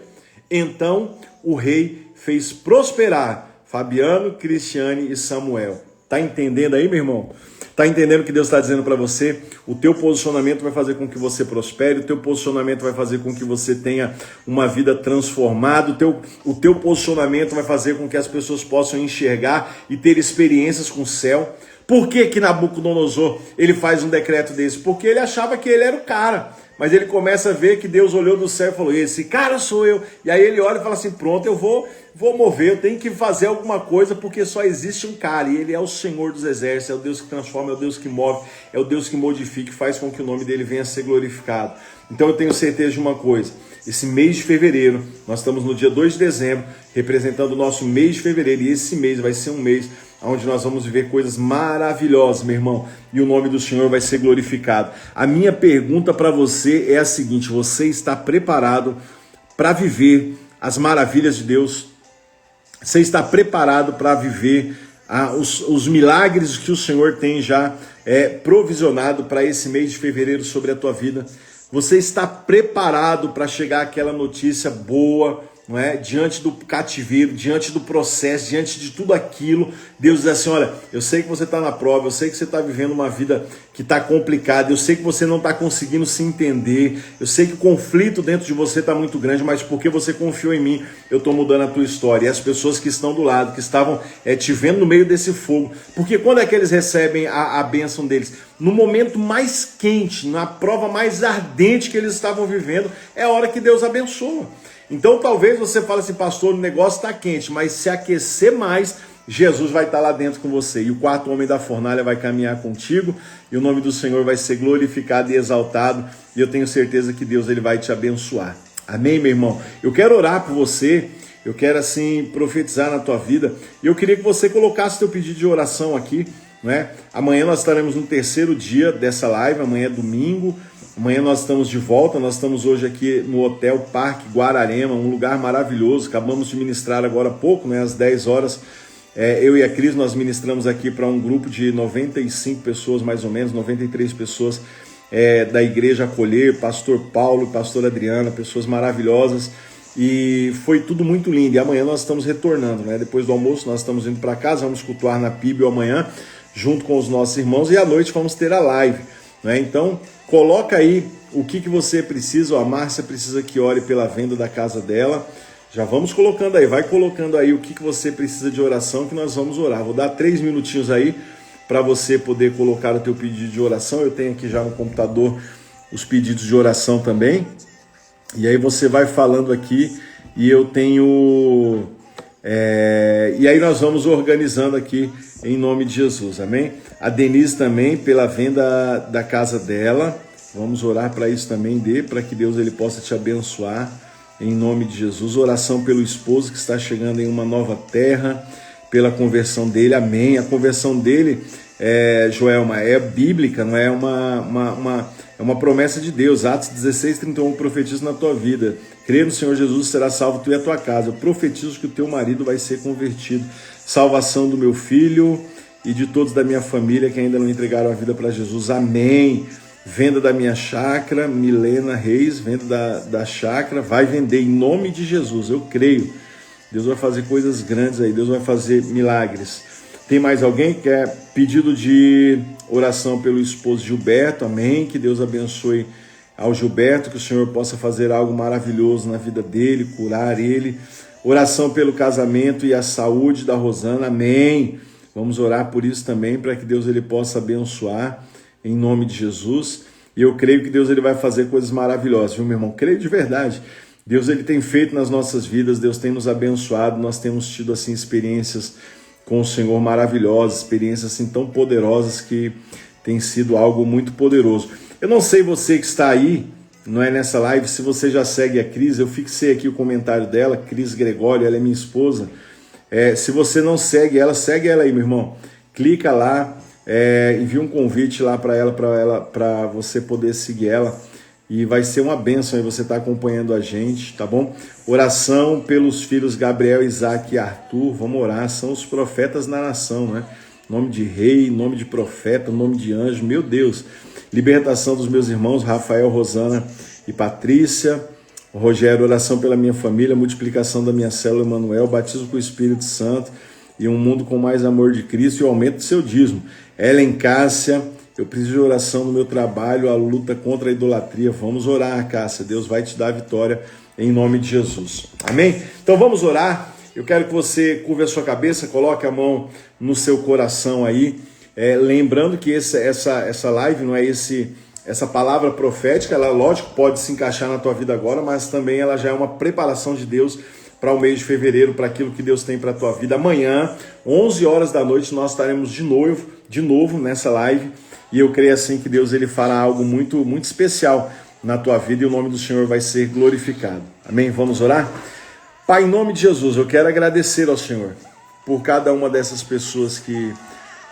Então, o rei fez prosperar Fabiano, Cristiane e Samuel. Tá entendendo aí, meu irmão? Tá entendendo o que Deus está dizendo para você? O teu posicionamento vai fazer com que você prospere, o teu posicionamento vai fazer com que você tenha uma vida transformada, o teu posicionamento vai fazer com que as pessoas possam enxergar e ter experiências com o céu. Por que que Nabucodonosor ele faz um decreto desse? Porque ele achava que ele era o cara. Mas ele começa a ver que Deus olhou do céu e falou: esse cara sou eu. E aí ele olha e fala assim: pronto, eu vou vou mover, eu tenho que fazer alguma coisa, porque só existe um cara, e ele é o Senhor dos Exércitos, é o Deus que transforma, é o Deus que move, é o Deus que modifica, faz com que o nome dele venha a ser glorificado. Então eu tenho certeza de uma coisa, esse mês de fevereiro, nós estamos no dia 2 de dezembro, representando o nosso mês de fevereiro, e esse mês vai ser um mês onde nós vamos viver coisas maravilhosas, meu irmão, e o nome do Senhor vai ser glorificado. A minha pergunta para você é a seguinte: você está preparado para viver as maravilhas de Deus? Você está preparado para viver os milagres que o Senhor tem já provisionado para esse mês de fevereiro sobre a tua vida? Você está preparado para chegar àquela notícia boa, não é? Diante do cativeiro, diante do processo, diante de tudo aquilo, Deus diz assim: olha, eu sei que você está na prova, eu sei que você está vivendo uma vida que está complicada, eu sei que você não está conseguindo se entender, eu sei que o conflito dentro de você está muito grande, mas porque você confiou em mim, eu estou mudando a tua história. E as pessoas que estão do lado, que estavam te vendo no meio desse fogo, porque quando é que eles recebem a bênção deles? No momento mais quente, na prova mais ardente que eles estavam vivendo, é a hora que Deus abençoa. Então talvez você fale assim: pastor, o negócio está quente, mas se aquecer mais, Jesus vai estar lá dentro com você, e o quarto homem da fornalha vai caminhar contigo, e o nome do Senhor vai ser glorificado e exaltado, e eu tenho certeza que Deus ele vai te abençoar. Amém, meu irmão? Eu quero orar por você, eu quero assim profetizar na tua vida, e eu queria que você colocasse teu pedido de oração aqui, não é? Amanhã nós estaremos no terceiro dia dessa live, amanhã é domingo. Amanhã nós estamos de volta, nós estamos hoje aqui no Hotel Parque Guararema, um lugar maravilhoso. Acabamos de ministrar agora há pouco, às 10 horas. Eu e a Cris, nós ministramos aqui para um grupo de 95 pessoas, mais ou menos, 93 pessoas da Igreja Acolher, pastor Paulo e pastora Adriana, pessoas maravilhosas. E foi tudo muito lindo. E amanhã nós estamos retornando, depois do almoço nós estamos indo para casa, vamos cultuar na Píbio amanhã, junto com os nossos irmãos, e à noite vamos ter a live. Então, coloca aí o que você precisa. A Márcia precisa que ore pela venda da casa dela. Já vamos colocando aí, vai colocando aí o que você precisa de oração, que nós vamos orar. Vou dar 3 minutinhos aí para você poder colocar o teu pedido de oração. Eu tenho aqui já no computador os pedidos de oração também. E aí você vai falando aqui e eu tenho... E aí nós vamos organizando aqui em nome de Jesus, amém? A Denise também, pela venda da casa dela, vamos orar para isso também, para que Deus ele possa te abençoar, em nome de Jesus. Oração pelo esposo que está chegando em uma nova terra, pela conversão dele, amém. A conversão dele, Joelma, é bíblica, não é uma promessa de Deus. Atos 16:31, profetizo na tua vida. Crê no Senhor Jesus, será salvo tu e a tua casa. Eu profetizo que o teu marido vai ser convertido. Salvação do meu filho e de todos da minha família que ainda não entregaram a vida para Jesus. Amém. Venda da minha chácara, Milena Reis, venda da chácara, vai vender em nome de Jesus. Eu creio. Deus vai fazer coisas grandes aí. Deus vai fazer milagres. Tem mais alguém que quer pedido de oração pelo esposo Gilberto? Amém. Que Deus abençoe ao Gilberto, que o Senhor possa fazer algo maravilhoso na vida dele, curar ele. Oração pelo casamento e a saúde da Rosana. Amém. Vamos orar por isso também, para que Deus ele possa abençoar em nome de Jesus. E eu creio que Deus ele vai fazer coisas maravilhosas, viu, meu irmão? Creio de verdade. Deus ele tem feito nas nossas vidas, Deus tem nos abençoado, nós temos tido assim experiências com o Senhor maravilhosas, experiências assim tão poderosas que tem sido algo muito poderoso. Eu não sei você que está aí, não é nessa live, se você já segue a Cris, eu fixei aqui o comentário dela, Cris Gregório, ela é minha esposa. Se você não segue ela aí, meu irmão. Clica lá, envia um convite lá para você poder seguir ela. E vai ser uma bênção aí você estar acompanhando a gente, tá bom? Oração pelos filhos Gabriel, Isaac e Arthur. Vamos orar, são os profetas na nação, né? Nome de rei, nome de profeta, nome de anjo, meu Deus. Libertação dos meus irmãos, Rafael, Rosana e Patrícia. Rogério, oração pela minha família, multiplicação da minha célula, Emanuel, batismo com o Espírito Santo e um mundo com mais amor de Cristo e o aumento do seu dízimo. Ellen Cássia, eu preciso de oração no meu trabalho, a luta contra a idolatria. Vamos orar, Cássia, Deus vai te dar a vitória em nome de Jesus. Amém? Então vamos orar. Eu quero que você curve a sua cabeça, coloque a mão no seu coração aí, lembrando que essa live não é essa palavra profética, ela lógico pode se encaixar na tua vida agora, mas também ela já é uma preparação de Deus para o mês de fevereiro, para aquilo que Deus tem para a tua vida. Amanhã, 11 horas da noite, nós estaremos de novo nessa live, e eu creio assim que Deus ele fará algo muito, muito especial na tua vida, e o nome do Senhor vai ser glorificado. Amém? Vamos orar? Pai, em nome de Jesus, eu quero agradecer ao Senhor por cada uma dessas pessoas que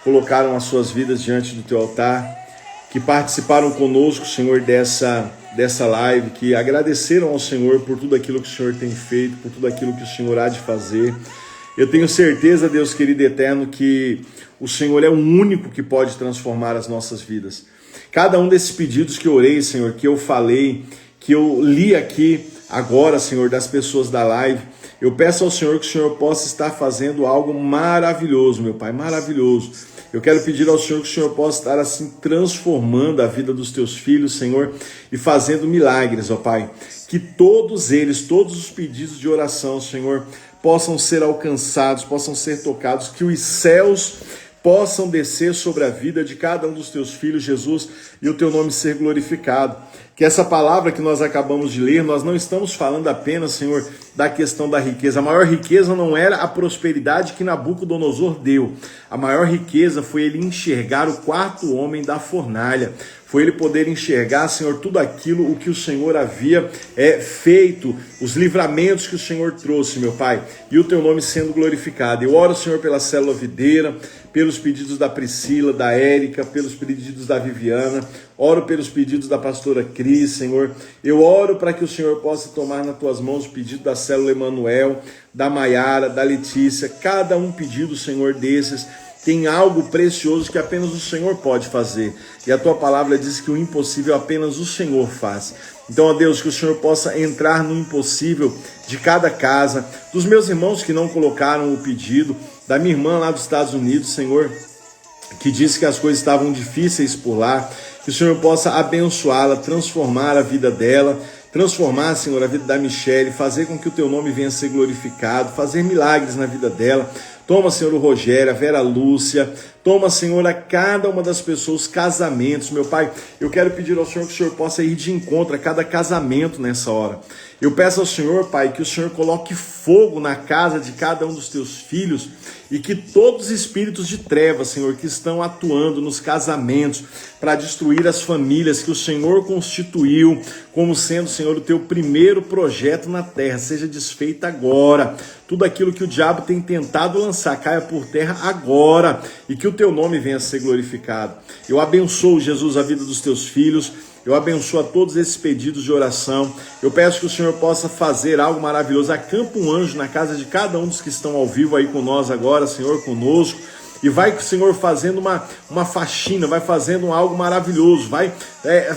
colocaram as suas vidas diante do teu altar, que participaram conosco, Senhor, dessa live, que agradeceram ao Senhor por tudo aquilo que o Senhor tem feito, por tudo aquilo que o Senhor há de fazer. Eu tenho certeza, Deus querido e eterno, que o Senhor é o único que pode transformar as nossas vidas. Cada um desses pedidos que eu orei, Senhor, que eu falei, que eu li aqui agora, Senhor, das pessoas da live, eu peço ao Senhor que o Senhor possa estar fazendo algo maravilhoso, meu Pai, maravilhoso. Eu quero pedir ao Senhor que o Senhor possa estar assim transformando a vida dos teus filhos, Senhor, e fazendo milagres, ó Pai. Que todos eles, todos os pedidos de oração, Senhor, possam ser alcançados, possam ser tocados, que os céus possam descer sobre a vida de cada um dos teus filhos, Jesus, e o teu nome ser glorificado. Que essa palavra que nós acabamos de ler, nós não estamos falando apenas, Senhor, da questão da riqueza. A maior riqueza não era a prosperidade que Nabucodonosor deu. A maior riqueza foi ele enxergar o quarto homem da fornalha. Foi ele poder enxergar, Senhor, tudo aquilo o que o Senhor havia feito, os livramentos que o Senhor trouxe, meu Pai, e o teu nome sendo glorificado. Eu oro, Senhor, pela célula videira, pelos pedidos da Priscila, da Érica, pelos pedidos da Viviana, oro pelos pedidos da pastora Cris, Senhor. Eu oro para que o Senhor possa tomar nas tuas mãos o pedido da célula Emanuel, da Maiara, da Letícia, cada um pedido, Senhor, desses, tem algo precioso que apenas o Senhor pode fazer. E a tua palavra diz que o impossível apenas o Senhor faz. Então, ó Deus, que o Senhor possa entrar no impossível de cada casa, dos meus irmãos que não colocaram o pedido, da minha irmã lá dos Estados Unidos, Senhor, que disse que as coisas estavam difíceis por lá, que o Senhor possa abençoá-la, transformar a vida dela, transformar, Senhor, a vida da Michele, fazer com que o teu nome venha a ser glorificado, fazer milagres na vida dela. Toma, Senhor, o Rogério, a Vera Lúcia, toma, Senhor, a cada uma das pessoas, casamentos, meu Pai. Eu quero pedir ao Senhor que o Senhor possa ir de encontro a cada casamento nessa hora. Eu peço ao Senhor, Pai, que o Senhor coloque fogo na casa de cada um dos teus filhos e que todos os espíritos de trevas, Senhor, que estão atuando nos casamentos para destruir as famílias que o Senhor constituiu como sendo, Senhor, o teu primeiro projeto na terra, seja desfeita agora. Tudo aquilo que o diabo tem tentado lançar, caia por terra agora, e que o teu nome venha a ser glorificado. Eu abençoo, Jesus, a vida dos teus filhos, eu abençoo a todos esses pedidos de oração. Eu peço que o Senhor possa fazer algo maravilhoso. Acampa um anjo na casa de cada um dos que estão ao vivo aí com nós agora, Senhor, conosco. E vai, Senhor, fazendo uma faxina, vai fazendo algo maravilhoso, vai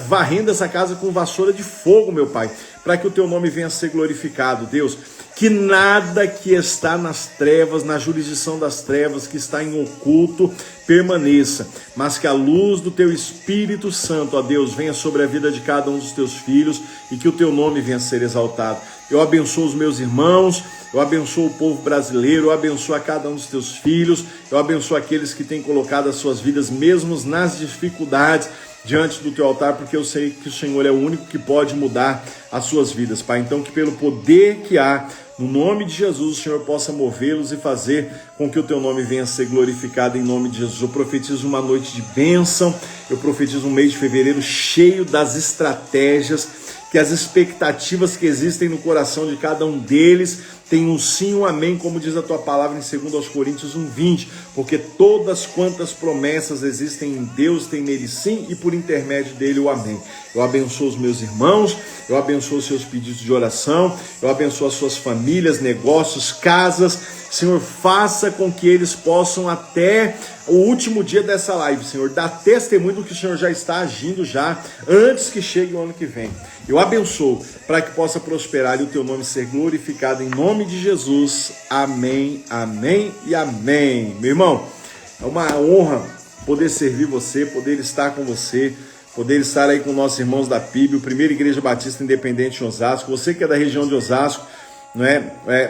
varrendo essa casa com vassoura de fogo, meu Pai, para que o teu nome venha a ser glorificado, Deus. Que nada que está nas trevas, na jurisdição das trevas, que está em oculto, permaneça, mas que a luz do teu Espírito Santo, ó Deus, venha sobre a vida de cada um dos teus filhos e que o teu nome venha a ser exaltado. Eu abençoo os meus irmãos, eu abençoo o povo brasileiro, eu abençoo a cada um dos teus filhos, eu abençoo aqueles que têm colocado as suas vidas, mesmo nas dificuldades, diante do teu altar, porque eu sei que o Senhor é o único que pode mudar as suas vidas, Pai. Então, que pelo poder que há, no nome de Jesus, o Senhor possa movê-los e fazer com que o teu nome venha a ser glorificado em nome de Jesus. Eu profetizo uma noite de bênção, eu profetizo um mês de fevereiro cheio das estratégias, que as expectativas que existem no coração de cada um deles tenham um sim, um amém, como diz a tua palavra em 2 Coríntios 1:20, porque todas quantas promessas existem em Deus, tem nele sim, e por intermédio dele o amém. Eu abençoo os meus irmãos, eu abençoo os seus pedidos de oração, eu abençoo as suas famílias, negócios, casas. Senhor, faça com que eles possam até o último dia dessa live, Senhor, dar testemunho do que o Senhor já está agindo já, antes que chegue o ano que vem. Eu abençoo para que possa prosperar e o teu nome ser glorificado em nome de Jesus. Amém, amém e amém. Meu irmão, é uma honra poder servir você, poder estar com você, poder estar aí com nossos irmãos da PIB, Primeira Igreja Batista Independente em Osasco. Você que é da região de Osasco, não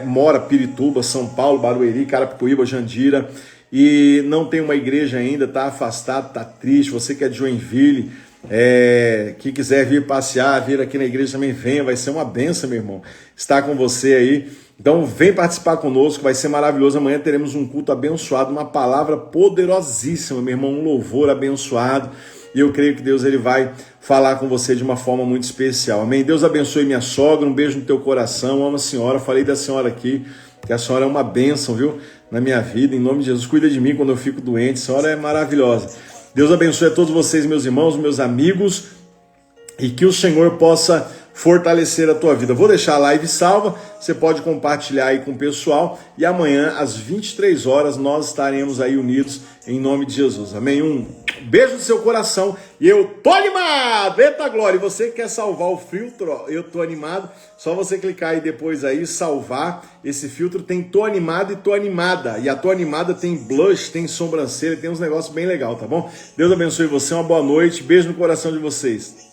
mora Pirituba, São Paulo, Barueri, Carapicuíba, Jandira, e não tem uma igreja ainda, está afastado, está triste. Você que é de Joinville, que quiser vir passear, vir aqui na igreja também, venha, vai ser uma benção, meu irmão, estar com você aí. Então vem participar conosco, vai ser maravilhoso. Amanhã teremos um culto abençoado, uma palavra poderosíssima, meu irmão, um louvor abençoado. E eu creio que Deus ele vai falar com você de uma forma muito especial. Amém? Deus abençoe minha sogra, um beijo no teu coração, amo a senhora, falei da senhora aqui, que a senhora é uma bênção, viu? Na minha vida, em nome de Jesus, cuida de mim quando eu fico doente, a senhora é maravilhosa. Deus abençoe a todos vocês, meus irmãos, meus amigos, e que o Senhor possa fortalecer a tua vida. Vou deixar a live salva, você pode compartilhar aí com o pessoal, e amanhã às 23 horas nós estaremos aí unidos em nome de Jesus. Amém? Um beijo no seu coração, e eu tô animado! Eita glória! E você que quer salvar o filtro, ó, eu tô animado, só você clicar aí depois aí, salvar esse filtro, tem tô animado e tô animada, e a tô animada tem blush, tem sobrancelha, tem uns negócios bem legal, tá bom? Deus abençoe você, uma boa noite, beijo no coração de vocês.